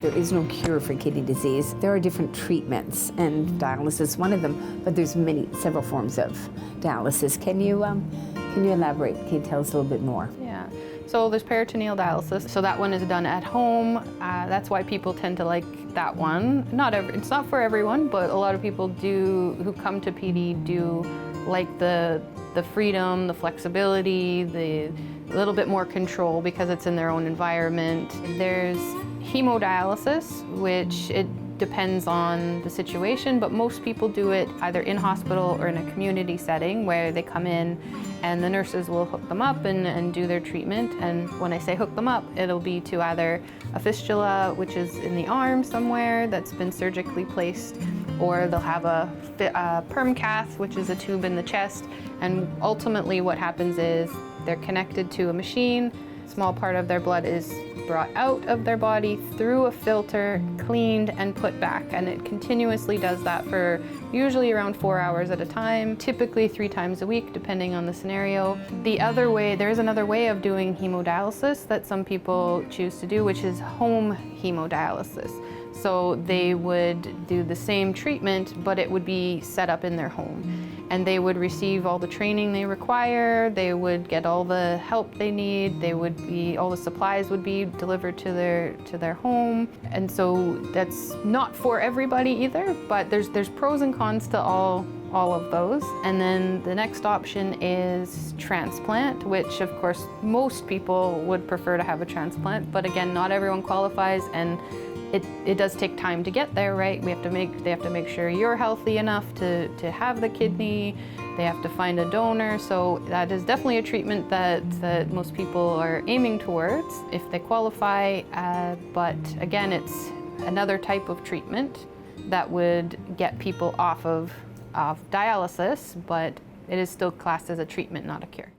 There is no cure for kidney disease. There are different treatments, and dialysis is one of them, but there's several forms of dialysis. Can you elaborate? Can you tell us a little bit more? Yeah, so there's peritoneal dialysis. So that one is done at home. That's why people tend to like that one. It's not for everyone, but a lot of people who come to PD do like the freedom, the flexibility, the little bit more control because it's in their own environment. There's hemodialysis, which it depends on the situation, but most people do it either in hospital or in a community setting where they come in and the nurses will hook them up and do their treatment. And when I say hook them up, it'll be to either a fistula, which is in the arm somewhere that's been surgically placed, or they'll have a perm cath, which is a tube in the chest. And ultimately what happens is they're connected to a machine. A small part of their blood is brought out of their body through a filter, cleaned and put back. And it continuously does that for usually around 4 hours at a time, typically 3 times a week, depending on the scenario. There's another way of doing hemodialysis that some people choose to do, which is home hemodialysis. So they would do the same treatment, but it would be set up in their home. And they would receive all the training they require, they would get all the help they need, all the supplies would be delivered to their home. And so that's not for everybody either, but there's pros and cons to all of those. And then the next option is transplant, which of course most people would prefer to have a transplant, but again, not everyone qualifies, and it does take time to get there, right? They have to make sure you're healthy enough to have the kidney. They have to find a donor. So that is definitely a treatment that most people are aiming towards if they qualify. But again, it's another type of treatment that would get people off of dialysis, but it is still classed as a treatment, not a cure.